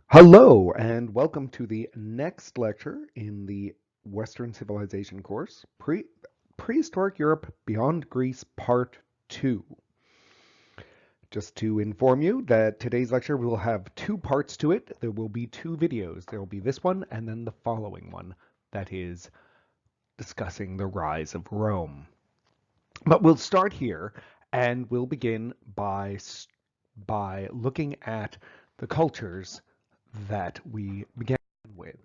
Hello, and welcome to the next lecture in the Western Civilization course, Prehistoric Europe Beyond Greece, Part 2. Just to inform you that today's lecture will have two parts to it. There will be two videos. There will be this one and then the following one that is discussing the rise of Rome. But we'll start here and we'll begin by looking at the cultures that we began with.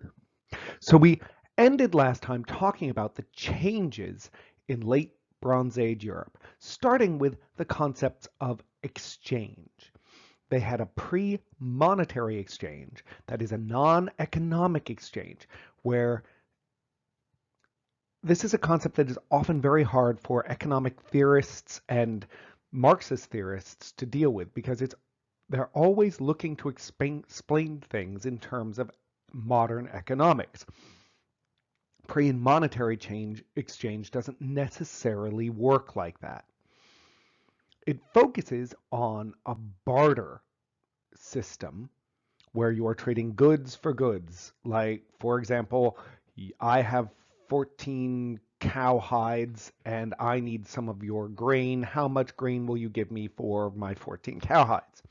So we ended last time talking about the changes in late Bronze Age Europe, starting with the concepts of exchange. They had a pre-monetary exchange, that is a non-economic exchange, where this is a concept that is often very hard for economic theorists and Marxist theorists to deal with because they're always looking to explain things in terms of modern economics. Pre-monetary exchange doesn't necessarily work like that. It focuses on a barter system where you are trading goods for goods. Like, for example, I have 14 cow hides and I need some of your grain. How much grain will you give me for my 14 cow hides?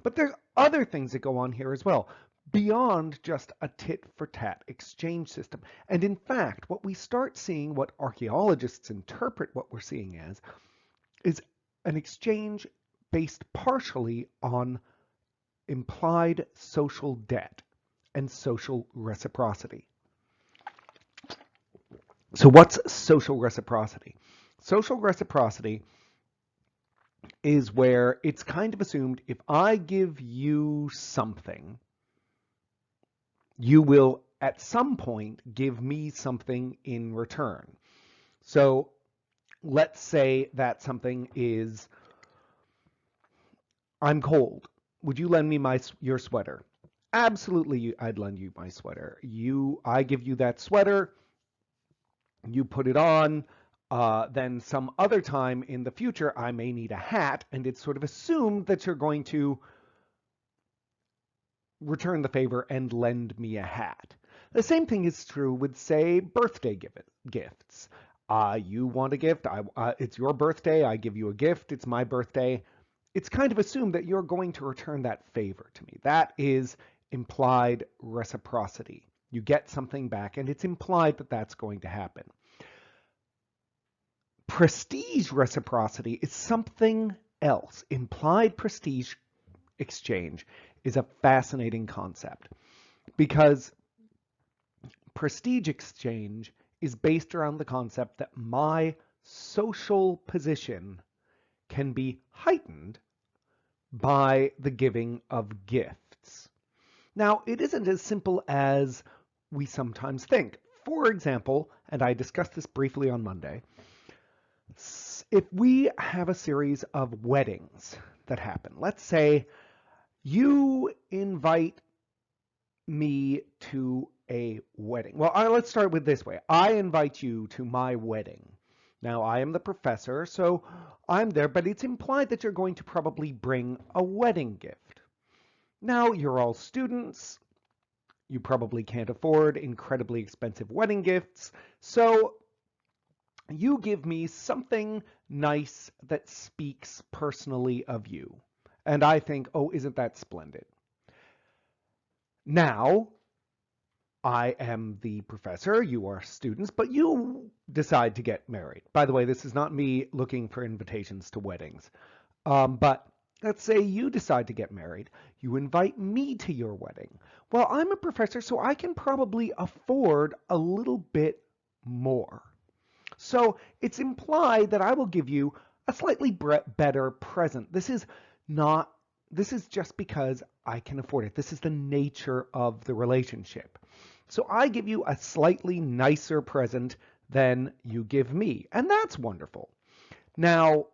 But there's other things that go on here as well, beyond just a tit-for-tat exchange system. And in fact, what we start seeing, what archaeologists interpret what we're seeing as, is an exchange based partially on implied social debt and social reciprocity. So what's social reciprocity? Social reciprocity is where it's kind of assumed if I give you something, you will at some point give me something in return. So let's say that something is, I'm cold. Would you lend me your sweater? Absolutely, I'd lend you my sweater. I give you that sweater, you put it on, then some other time in the future, I may need a hat, and it's sort of assumed that you're going to return the favor and lend me a hat. The same thing is true with, say, birthday gifts. You want a gift, it's your birthday, I give you a gift, it's my birthday. It's kind of assumed that you're going to return that favor to me. That is implied reciprocity. You get something back, and it's implied that that's going to happen. Prestige reciprocity is something else. Implied prestige exchange is a fascinating concept because prestige exchange is based around the concept that my social position can be heightened by the giving of gifts. Now, it isn't as simple as we sometimes think. For example, and I discussed this briefly on Monday, if we have a series of weddings that happen, let's say you invite me to a wedding. Well, let's start with this way. I invite you to my wedding. Now, I am the professor, so I'm there, but it's implied that you're going to probably bring a wedding gift. Now, you're all students. You probably can't afford incredibly expensive wedding gifts, so you give me something nice that speaks personally of you. And I think, oh, isn't that splendid? Now, I am the professor, you are students, but you decide to get married. By the way, this is not me looking for invitations to weddings. But let's say you decide to get married. You invite me to your wedding. Well, I'm a professor, so I can probably afford a little bit more. So it's implied that I will give you a slightly better present. This is just because I can afford it. This is the nature of the relationship. So I give you a slightly nicer present than you give me, and that's wonderful. Now,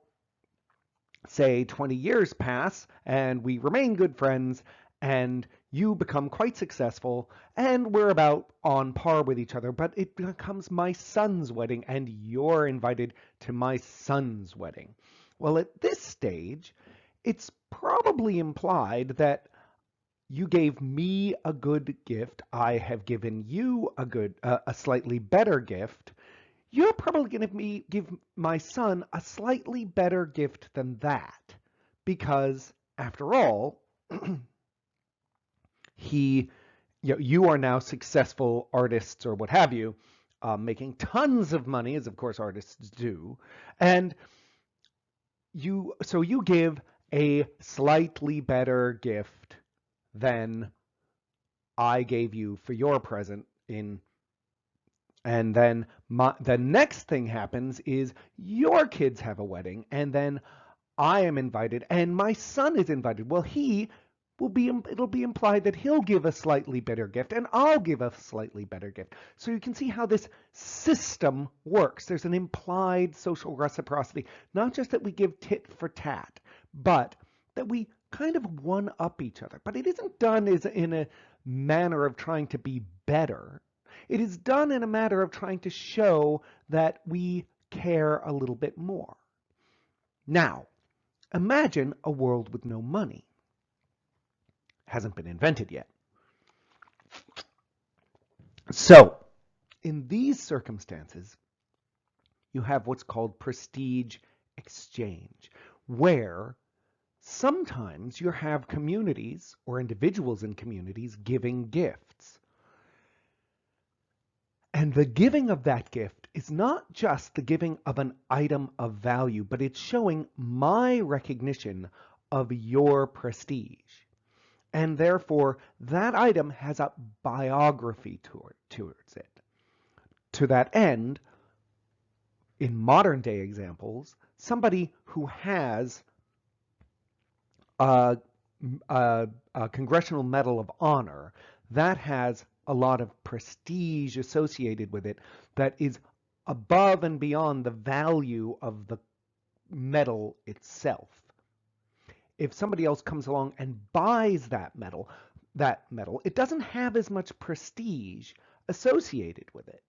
say 20 years pass and we remain good friends and you become quite successful and we're about on par with each other, but it becomes my son's wedding and you're invited to my son's wedding. Well, at this stage, it's probably implied that you gave me a good gift, I have given you a slightly better gift. You're probably going to give my son a slightly better gift than that, because after all, you are now successful artists or what have you, making tons of money, as of course artists do, and so you give a slightly better gift than I gave you for your present and then the next thing happens is your kids have a wedding, and then I am invited, and my son is invited. Well, it'll be implied that he'll give a slightly better gift, and I'll give a slightly better gift. So you can see how this system works. There's an implied social reciprocity, not just that we give tit for tat, but that we kind of one-up each other. But it isn't done in a manner of trying to be better. It is done in a matter of trying to show that we care a little bit more. Now, imagine a world with no money. Hasn't been invented yet. So, in these circumstances, you have what's called prestige exchange, where sometimes you have communities or individuals in communities giving gifts. And the giving of that gift is not just the giving of an item of value, but it's showing my recognition of your prestige. And therefore, that item has a biography towards it. To that end, in modern day examples, somebody who has a Congressional Medal of Honor, that has a lot of prestige associated with it that is above and beyond the value of the medal itself. If somebody else comes along and buys that medal, it doesn't have as much prestige associated with it.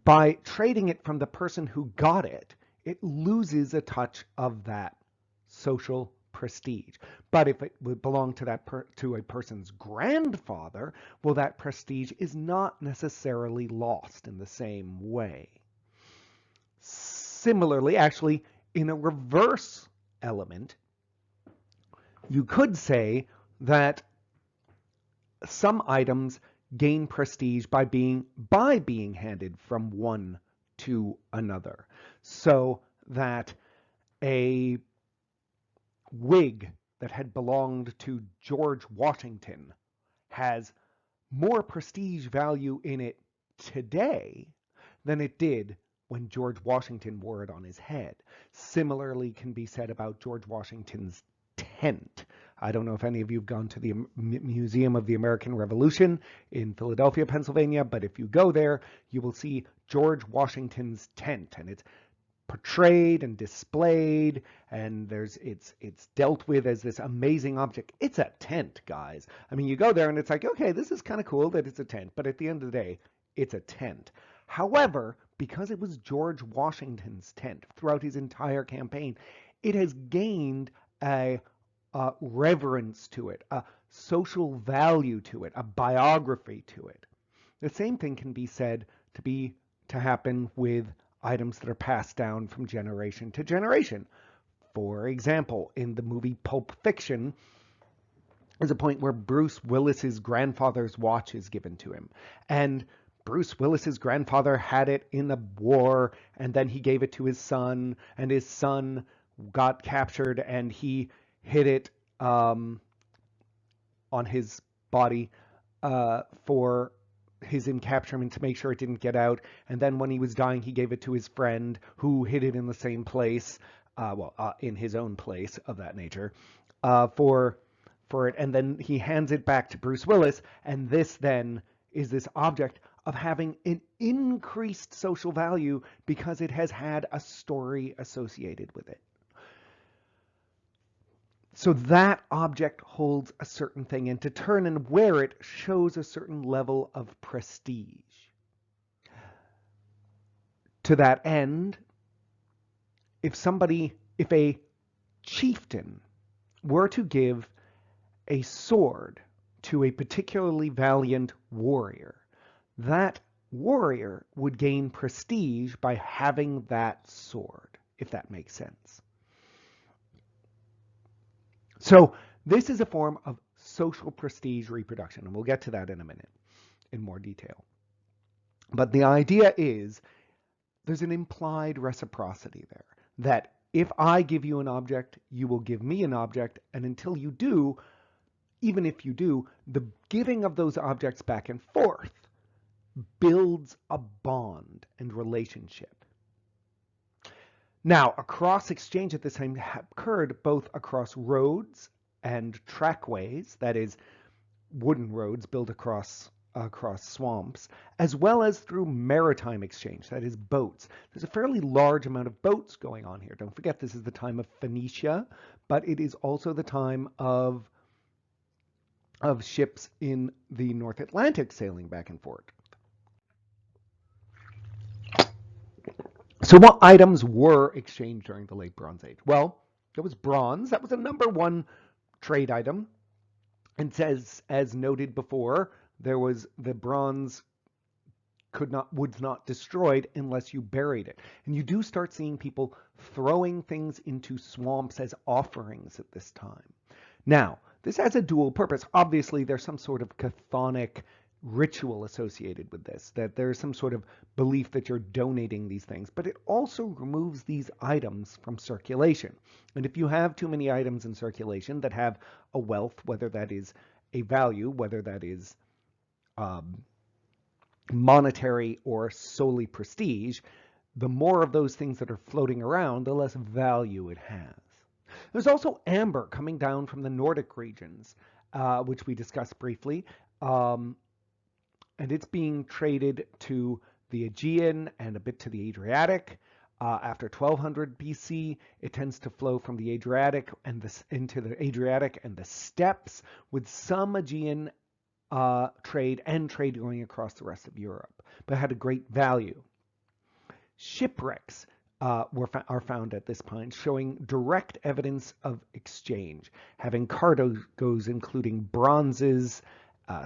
By trading it from the person who got it, it loses a touch of that social prestige. But if it would belong to to a person's grandfather, well, that prestige is not necessarily lost in the same way. Similarly, actually, in a reverse element, you could say that some items gain prestige by being handed from one to another, so that a wig that had belonged to George Washington has more prestige value in it today than it did when George Washington wore it on his head. Similarly can be said about George Washington's tent. I don't know if any of you have gone to the Museum of the American Revolution in Philadelphia, Pennsylvania, but if you go there, you will see George Washington's tent, and it's portrayed and displayed, and it's dealt with as this amazing object. It's a tent, guys. I mean, you go there and it's like, okay, this is kind of cool that it's a tent, but at the end of the day, it's a tent. However, because it was George Washington's tent throughout his entire campaign, it has gained a reverence to it, a social value to it, a biography to it. The same thing can be said to happen with items that are passed down from generation to generation. For example, in the movie Pulp Fiction, there's a point where Bruce Willis's grandfather's watch is given to him. And Bruce Willis's grandfather had it in the war, and then he gave it to his son, and his son got captured, and he hid it on his body for his encapturement to make sure it didn't get out. And then when he was dying, he gave it to his friend who hid it in the same place, in his own place of that nature, for it. And then he hands it back to Bruce Willis. And this then is this object of having an increased social value because it has had a story associated with it. So that object holds a certain thing, and to turn and wear it shows a certain level of prestige. To that end, if a chieftain were to give a sword to a particularly valiant warrior, that warrior would gain prestige by having that sword, if that makes sense. So this is a form of social prestige reproduction, and we'll get to that in a minute in more detail. But the idea is there's an implied reciprocity there, that if I give you an object, you will give me an object, and until you do, even if you do, the giving of those objects back and forth builds a bond and relationship. Now, a cross exchange at this time occurred both across roads and trackways, that is, wooden roads built across swamps, as well as through maritime exchange, that is, boats. There's a fairly large amount of boats going on here. Don't forget, this is the time of Phoenicia, but it is also the time of ships in the North Atlantic sailing back and forth. So what items were exchanged during the Late Bronze Age? Well, there was bronze. That was the number one trade item. And as noted before, there was the bronze was not destroyed unless you buried it. And you do start seeing people throwing things into swamps as offerings at this time. Now, this has a dual purpose. Obviously, there's some sort of chthonic ritual associated with this, that there's some sort of belief that you're donating these things, but it also removes these items from circulation. And if you have too many items in circulation that have a wealth, whether that is a value, whether that is monetary or solely prestige, the more of those things that are floating around, the less value it has. There's also amber coming down from the Nordic regions, which we discussed briefly. And it's being traded to the Aegean and a bit to the Adriatic. After 1200 BC, it tends to flow from the Adriatic into the Adriatic and the steppes, with some Aegean trade going across the rest of Europe, but had a great value. Shipwrecks are found at this point, showing direct evidence of exchange, having cargoes including bronzes,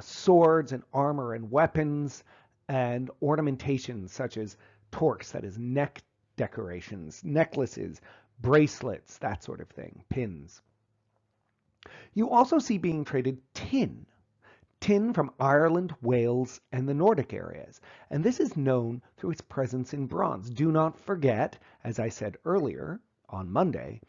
swords and armor and weapons, and ornamentations such as torques, that is, neck decorations, necklaces, bracelets, that sort of thing, pins. You also see being traded tin from Ireland, Wales, and the Nordic areas, and this is known through its presence in bronze. Do not forget, as I said earlier on Monday,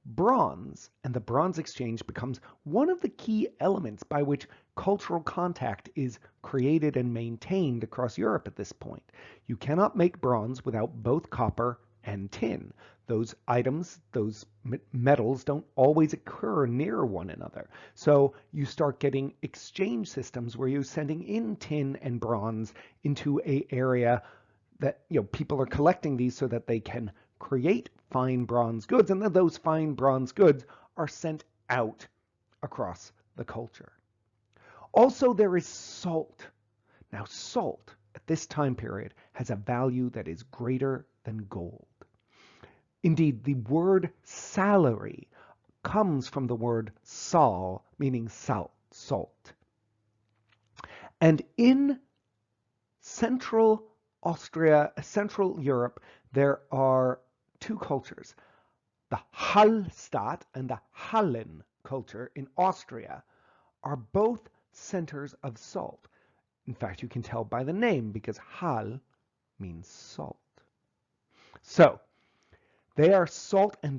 bronze and the bronze exchange becomes one of the key elements by which cultural contact is created and maintained across Europe at this point. You cannot make bronze without both copper and tin. Those items, those metals, don't always occur near one another. So you start getting exchange systems where you're sending in tin and bronze into an area that, people are collecting these so that they can create fine bronze goods, and then those fine bronze goods are sent out across the culture. Also, there is salt. Now, salt at this time period has a value that is greater than gold. Indeed, the word salary comes from the word sal, meaning salt. And in Central Europe, there are two cultures. The Hallstatt and the Hallen culture in Austria are both centers of salt. In fact, you can tell by the name, because Hall means salt. So they are salt, and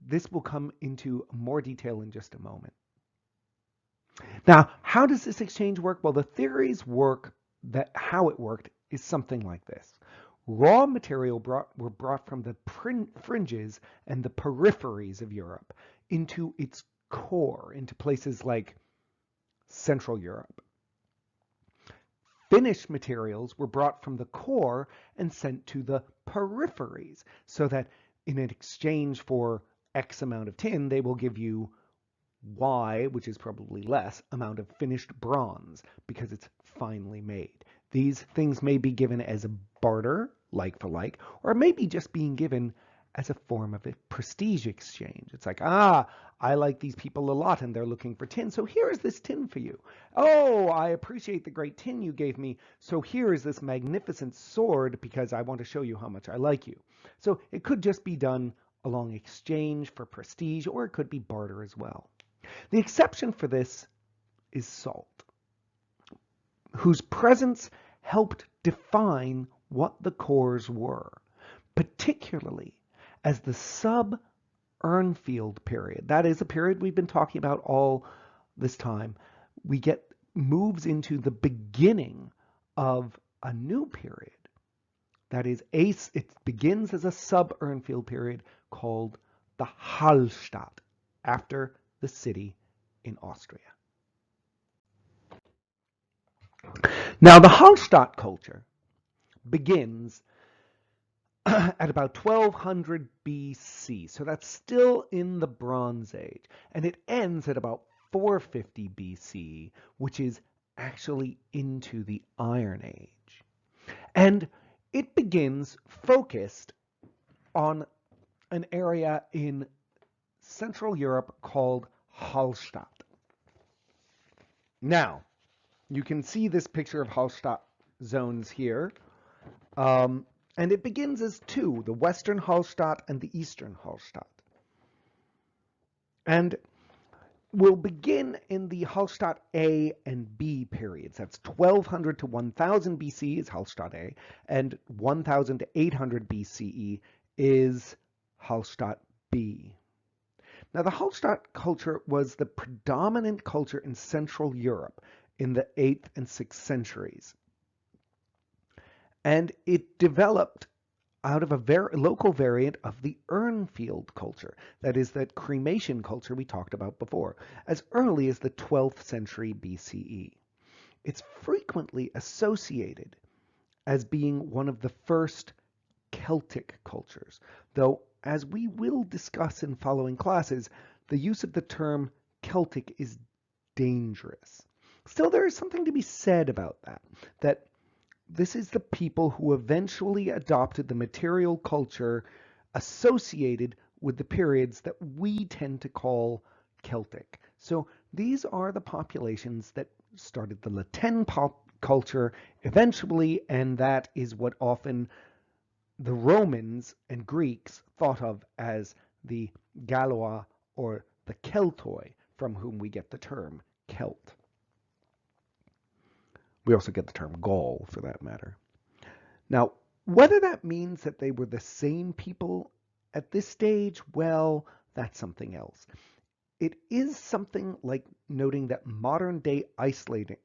this will come into more detail in just a moment. Now, how does this exchange work? Well, the theories work that how it worked is something like this. Raw material were brought from the fringes and the peripheries of Europe into its core, into places like Central Europe. Finished materials were brought from the core and sent to the peripheries, so that in an exchange for X amount of tin, they will give you Y, which is probably less, amount of finished bronze, because it's finely made. These things may be given as a barter, like for like, or maybe just being given as a form of a prestige exchange. It's like, ah, I like these people a lot and they're looking for tin, so here is this tin for you. Oh, I appreciate the great tin you gave me, so here is this magnificent sword because I want to show you how much I like you. So it could just be done along exchange for prestige, or it could be barter as well. The exception for this is salt, whose presence helped define what the cores were, particularly as the sub-Urnfield period. That is a period we've been talking about all this time. We get moves into the beginning of a new period. That is, it begins as a sub-Urnfield period called the Hallstatt, after the city in Austria. Now, the Hallstatt culture begins at about 1200 BC, so that's still in the Bronze Age, and it ends at about 450 BC, which is actually into the Iron Age. And it begins focused on an area in Central Europe called Hallstatt. Now, you can see this picture of Hallstatt zones here. And it begins as two, the Western Hallstatt and the Eastern Hallstatt. And we'll begin in the Hallstatt A and B periods. That's 1200 to 1000 BC is Hallstatt A, and 1000 to 800 BCE is Hallstatt B. Now, the Hallstatt culture was the predominant culture in Central Europe in the 8th and 6th centuries. And it developed out of a very local variant of the Urnfield culture, that is, that cremation culture we talked about before, as early as the 12th century BCE. It's frequently associated as being one of the first Celtic cultures, though, as we will discuss in following classes, the use of the term Celtic is dangerous. Still, there is something to be said about that this is the people who eventually adopted the material culture associated with the periods that we tend to call Celtic. So these are the populations that started the Latin culture eventually, and that is what often the Romans and Greeks thought of as the Gaulois or the Keltoi, from whom we get the term Celt. We also get the term Gaul, for that matter. Now, whether that means that they were the same people at this stage, well, that's something else. It is something like noting that modern-day Icelanders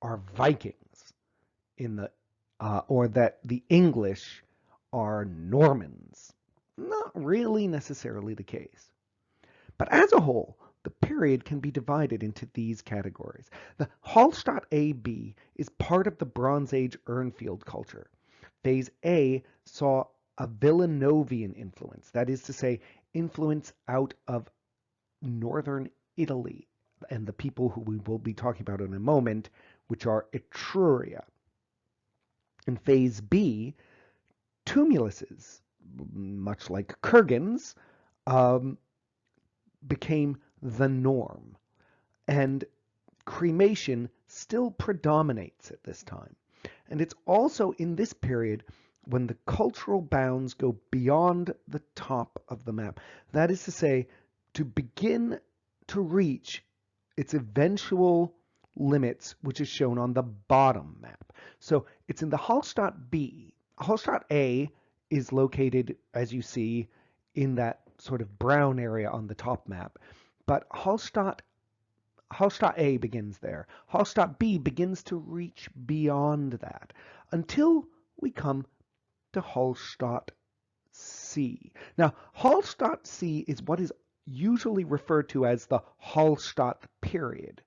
are Vikings, or that the English are Normans. Not really necessarily the case. But as a whole, the period can be divided into these categories. The Hallstatt A-B is part of the Bronze Age Urnfield culture. Phase A saw a Villanovian influence, that is to say, influence out of northern Italy and the people who we will be talking about in a moment, which are Etruria. In Phase B, tumuluses, much like kurgans, became the norm, and cremation still predominates at this time. And it's also in this period when the cultural bounds go beyond the top of the map. That is to say, to begin to reach its eventual limits, which is shown on the bottom map. So it's in the Hallstatt B. Hallstatt A is located, as you see, in that sort of brown area on the top map. But Hallstatt A begins there. Hallstatt B begins to reach beyond that until we come to Hallstatt C. Now, Hallstatt C is what is usually referred to as the Hallstatt period.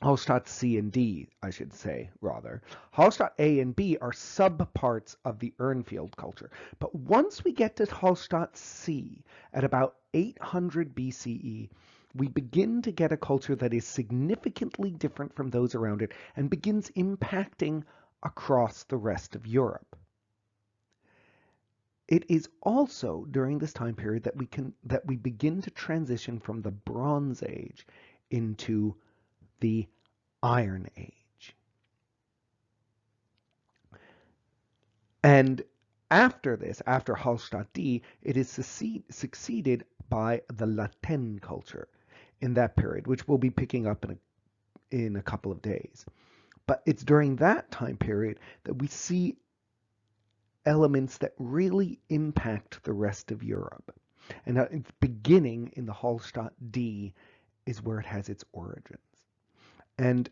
Hallstatt C and D, I should say, rather. Hallstatt A and B are subparts of the Urnfield culture. But once we get to Hallstatt C, at about 800 BCE, we begin to get a culture that is significantly different from those around it and begins impacting across the rest of Europe. it is also during this time period that we begin to transition from the Bronze Age into the Iron Age. And after this, after Hallstatt D, it is succeeded by the Latin culture in that period, which we'll be picking up in a couple of days. But it's during that time period that we see elements that really impact the rest of Europe. And it's beginning in the Hallstatt D is where it has its origins. And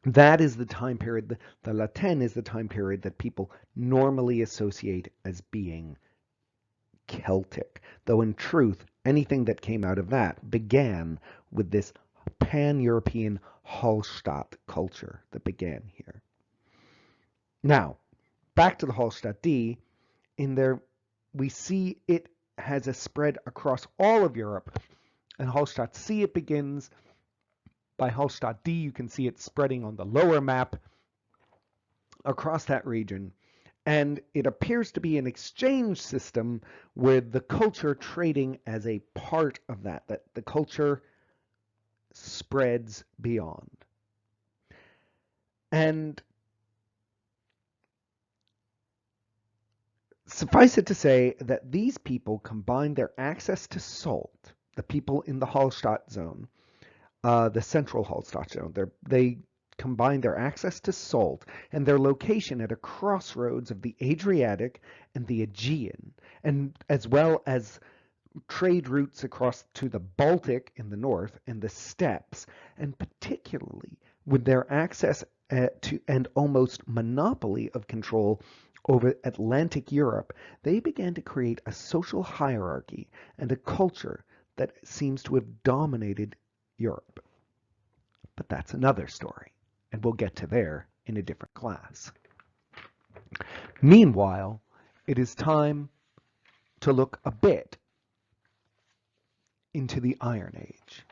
that is the time period, the Latin is the time period that people normally associate as being Celtic, though in truth, anything that came out of that began with this pan-European Hallstatt culture that began here. Now, back to the Hallstatt D, in there we see it has a spread across all of Europe. And Hallstatt C, it begins. By Hallstatt D, you can see it spreading on the lower map across that region. And it appears to be an exchange system with the culture trading as a part of that the culture spreads beyond. And suffice it to say that these people combine their access to salt, the people in the Hallstatt zone, the central Hallstatt zone. They combine their access to salt and their location at a crossroads of the Adriatic and the Aegean, and as well as trade routes across to the Baltic in the north and the steppes, and particularly with their access to and almost monopoly of control over Atlantic Europe, they began to create a social hierarchy and a culture that seems to have dominated Europe. But that's another story, and we'll get to there in a different class. Meanwhile, it is time to look a bit into the Iron Age.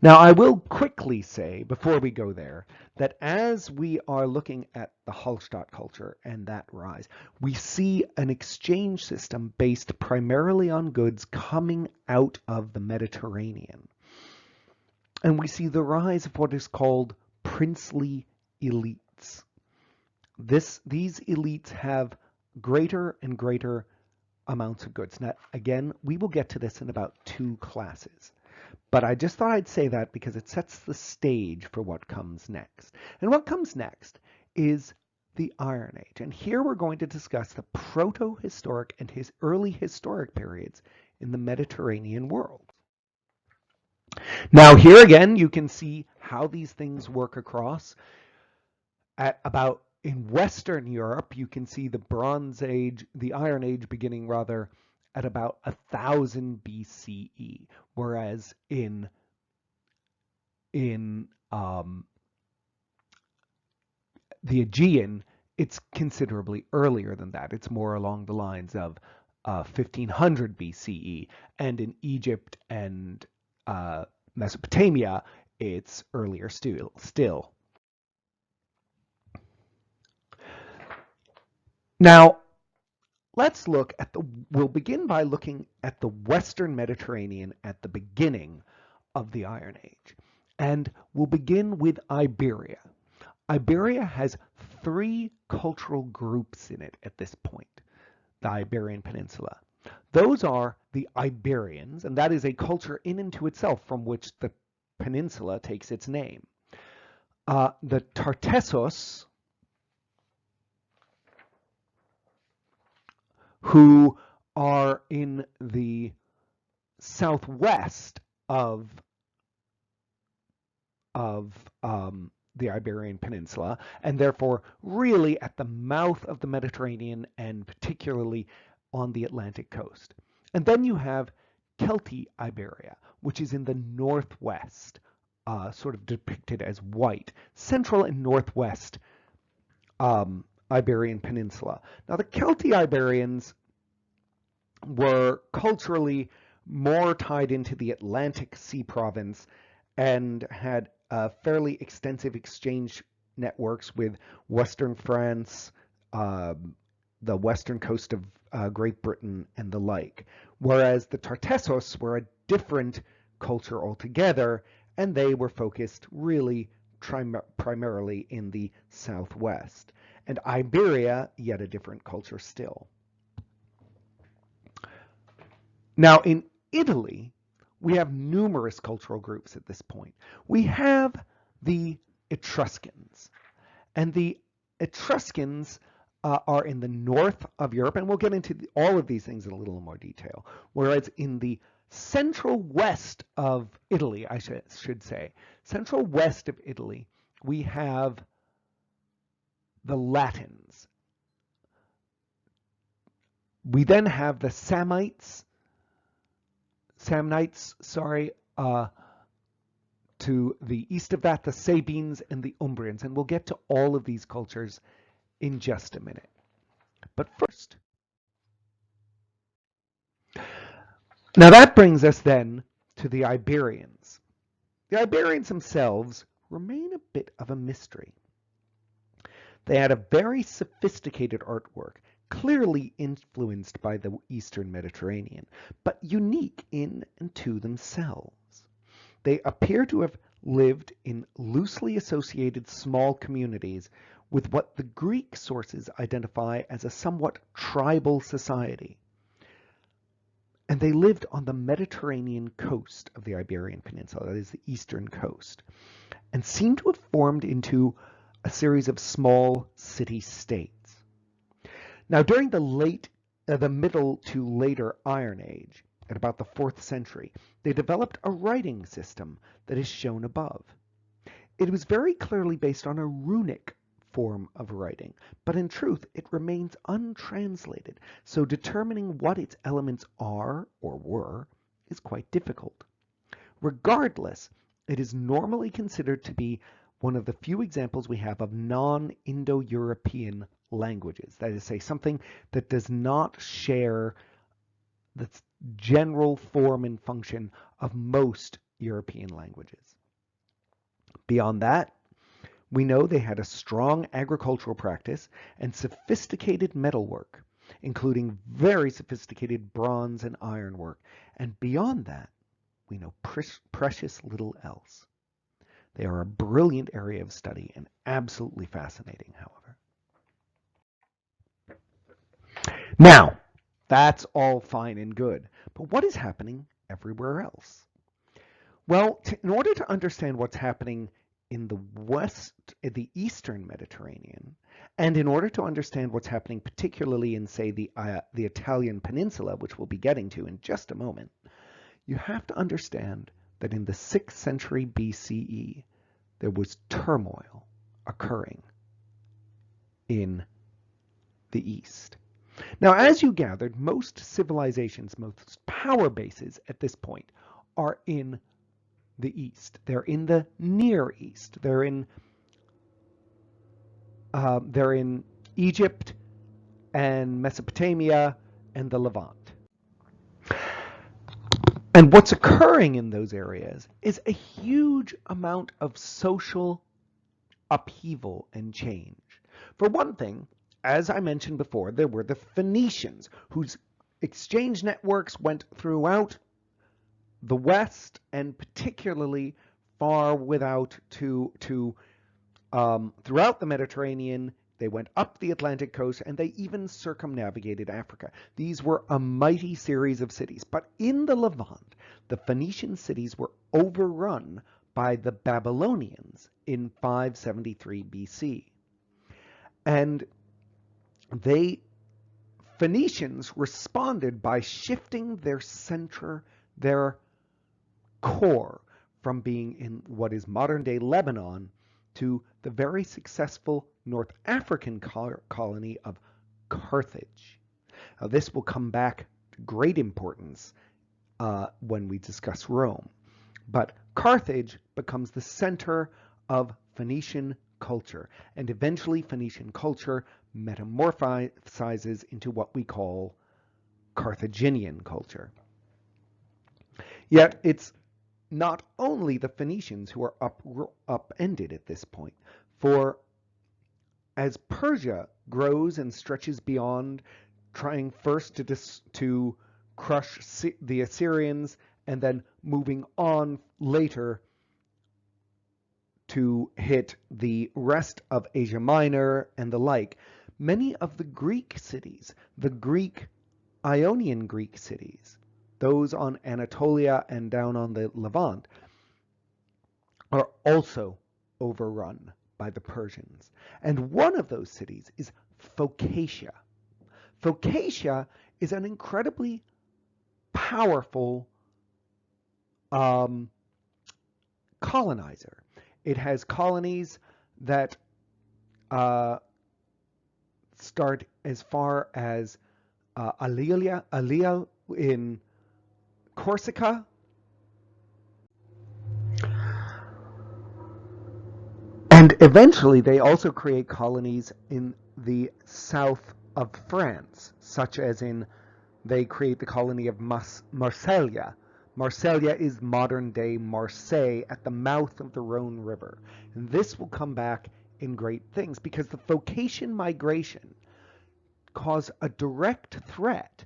Now, I will quickly say, before we go there, that as we are looking at the Hallstatt culture and that rise, we see an exchange system based primarily on goods coming out of the Mediterranean. And we see the rise of what is called princely elites. These elites have greater and greater amounts of goods. Now, again, we will get to this in about 2 classes. But I just thought I'd say that because it sets the stage for what comes next. And what comes next is the Iron Age. And here we're going to discuss the proto-historic and his early historic periods in the Mediterranean world. Now here again, you can see how these things work across. In Western Europe, you can see the Bronze Age, the Iron Age beginning rather, at about 1000 BCE, whereas in the Aegean, it's considerably earlier than that. It's more along the lines of 1500 BCE, and in Egypt and Mesopotamia, it's earlier still. Now, we'll begin by looking at the Western Mediterranean at the beginning of the Iron Age. And we'll begin with Iberia. Iberia has 3 cultural groups in it at this point, the Iberian Peninsula. Those are the Iberians, and that is a culture in and to itself from which the peninsula takes its name. The Tartessos, who are in the southwest of the Iberian Peninsula, and therefore really at the mouth of the Mediterranean and particularly on the Atlantic coast. And then you have Celtic Iberia, which is in the northwest, sort of depicted as white, central and northwest Iberian Peninsula. Now the Celtic Iberians were culturally more tied into the Atlantic Sea province and had fairly extensive exchange networks with Western France, the western coast of Great Britain, and the like. Whereas the Tartessos were a different culture altogether, and they were focused really primarily in the southwest. And Iberia, yet a different culture still. Now, in Italy, we have numerous cultural groups at this point. We have the Etruscans, and the Etruscans are in the north of Europe, and we'll get into all of these things in a little more detail, whereas in the central west of Italy, I should say, central west of Italy, we have the Latins. We then have the Samnites, to the east of that, the Sabines and the Umbrians, and we'll get to all of these cultures in just a minute. But first, now that brings us then to the Iberians. The Iberians themselves remain a bit of a mystery. They had a very sophisticated artwork, clearly influenced by the Eastern Mediterranean, but unique in and to themselves. They appear to have lived in loosely associated small communities with what the Greek sources identify as a somewhat tribal society. And they lived on the Mediterranean coast of the Iberian Peninsula, that is the eastern coast, and seem to have formed into a series of small city-states. Now, during the Middle to later Iron Age, at about the 4th century, they developed a writing system that is shown above. It was very clearly based on a runic form of writing, but in truth it remains untranslated, so determining what its elements are or were is quite difficult. Regardless, it is normally considered to be one of the few examples we have of non-Indo-European languages, that is to say, something that does not share the general form and function of most European languages. Beyond that, we know they had a strong agricultural practice and sophisticated metalwork, including very sophisticated bronze and iron work. And beyond that, we know precious little else. They are a brilliant area of study and absolutely fascinating, however. Now, that's all fine and good, but what is happening everywhere else? Well, in order to understand what's happening in the eastern Mediterranean, and in order to understand what's happening particularly in, say, the Italian peninsula, which we'll be getting to in just a moment, you have to understand that in the 6th century BCE, there was turmoil occurring in the East. Now, as you gathered, most civilizations, most power bases at this point are in the East. They're in the Near East. They're in Egypt and Mesopotamia and the Levant. And what's occurring in those areas is a huge amount of social upheaval and change. For one thing, as I mentioned before, there were the Phoenicians, whose exchange networks went throughout the West and particularly far throughout the Mediterranean. They went up the Atlantic coast and they even circumnavigated Africa. These were a mighty series of cities. But in the Levant, the Phoenician cities were overrun by the Babylonians in 573 BC. And Phoenicians responded by shifting their center, their core, from being in what is modern-day Lebanon to the very successful North African colony of Carthage. Now, this will come back to great importance when we discuss Rome. But Carthage becomes the center of Phoenician culture, and eventually Phoenician culture metamorphosizes into what we call Carthaginian culture. Yet it's not only the Phoenicians who are upended at this point, for as Persia grows and stretches beyond, trying first to crush the Assyrians and then moving on later to hit the rest of Asia Minor and the like, many of the Greek cities, the Ionian Greek cities, those on Anatolia and down on the Levant, are also overrun by the Persians. And one of those cities is Phocaea. Phocaea is an incredibly powerful colonizer. It has colonies that start as far as Allia in Corsica, and eventually they also create colonies in the south of France, such as they create the colony of Marseille. Marseille is modern-day Marseille at the mouth of the Rhone River. And this will come back in great things because the Phocaean migration caused a direct threat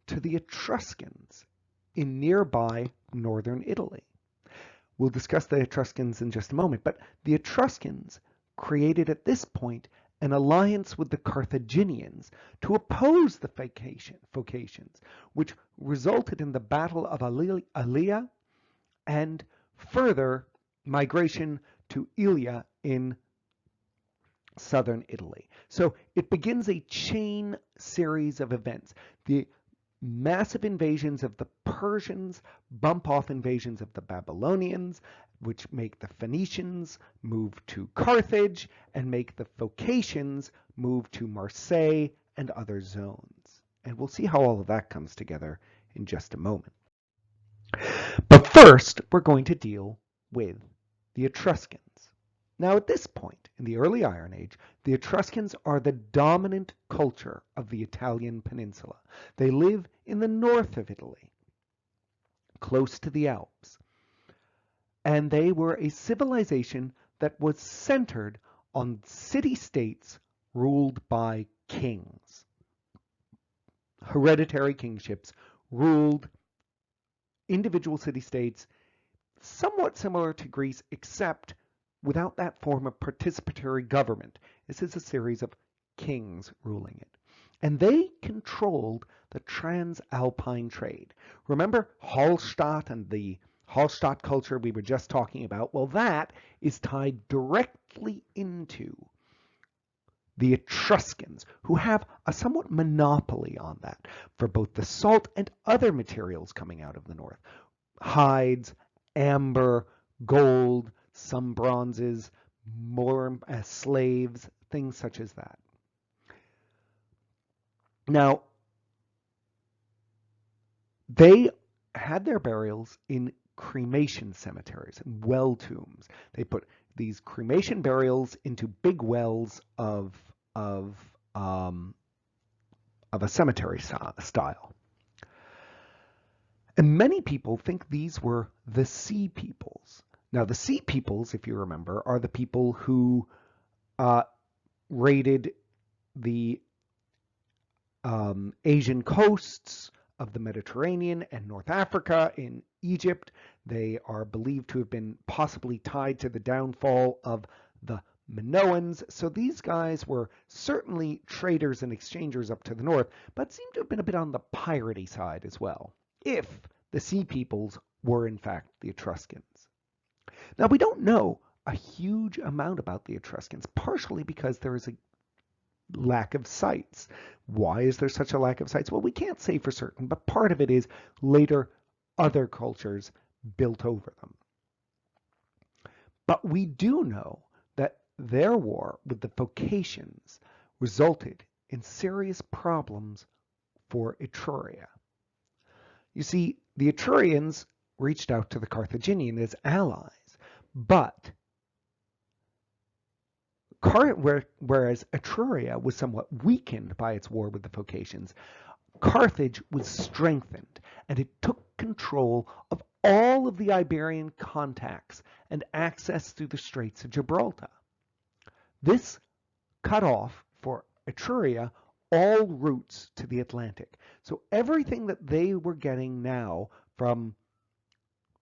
to the Etruscans in nearby northern Italy. We'll discuss the Etruscans in just a moment, but the Etruscans created at this point an alliance with the Carthaginians to oppose the Phocaeans, which resulted in the Battle of Allia and further migration to Ilia in southern Italy. So it begins a chain series of events. The massive invasions of the Persians bump off invasions of the Babylonians, which make the Phoenicians move to Carthage and make the Phocaeans move to Marseille and other zones. And we'll see how all of that comes together in just a moment. But first, we're going to deal with the Etruscans. Now, at this point in the early Iron Age, the Etruscans are the dominant culture of the Italian peninsula. They live in the north of Italy, close to the Alps. And they were a civilization that was centered on city-states ruled by kings. Hereditary kingships ruled individual city-states, somewhat similar to Greece, except without that form of participatory government. This is a series of kings ruling it. And they controlled the trans-alpine trade. Remember Hallstatt and the Hallstatt culture we were just talking about? Well, that is tied directly into the Etruscans, who have a somewhat monopoly on that for both the salt and other materials coming out of the north. Hides, amber, gold, some bronzes, more as slaves, things such as that. Now, they had their burials in cremation cemeteries, well tombs. They put these cremation burials into big wells of a cemetery style. And many people think these were the Sea Peoples. Now, the Sea Peoples, if you remember, are the people who raided the Asian coasts of the Mediterranean and North Africa in Egypt. They are believed to have been possibly tied to the downfall of the Minoans. So these guys were certainly traders and exchangers up to the north, but seem to have been a bit on the piratey side as well, if the Sea Peoples were in fact the Etruscans. Now, we don't know a huge amount about the Etruscans, partially because there is a lack of sites. Why is there such a lack of sites? Well, we can't say for certain, but part of it is later other cultures built over them. But we do know that their war with the Phocaeans resulted in serious problems for Etruria. You see, the Etrurians reached out to the Carthaginians as allies, but whereas Etruria was somewhat weakened by its war with the Phocaeans, Carthage was strengthened, and it took control of all of the Iberian contacts and access through the Straits of Gibraltar. This cut off for Etruria all routes to the Atlantic. So everything that they were getting now from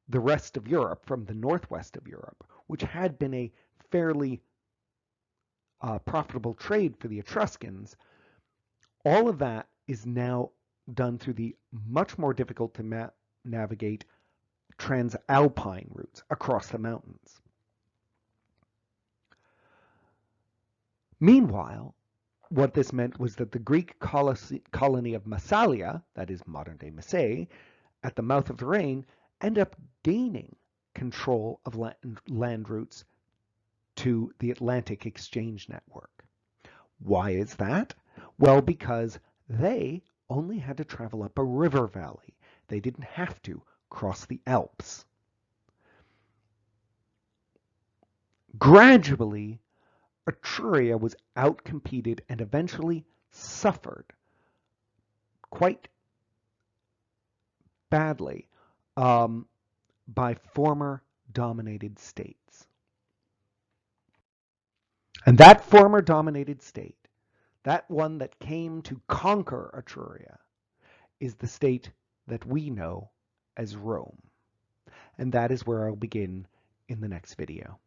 the rest of Europe, from the northwest of Europe, which had been a fairly profitable trade for the Etruscans, all of that is now done through the much more difficult to navigate trans-alpine routes across the mountains. Meanwhile, what this meant was that the Greek colony of Massalia, that is modern-day Marseille, at the mouth of the Rhone, end up gaining control of land routes to the Atlantic exchange network. Why is that? Well, because they only had to travel up a river valley. They didn't have to cross the Alps. Gradually, Etruria was outcompeted and eventually suffered quite badly by former dominated states. And that former dominated state, that one that came to conquer Etruria, is the state that we know as Rome. And that is where I'll begin in the next video.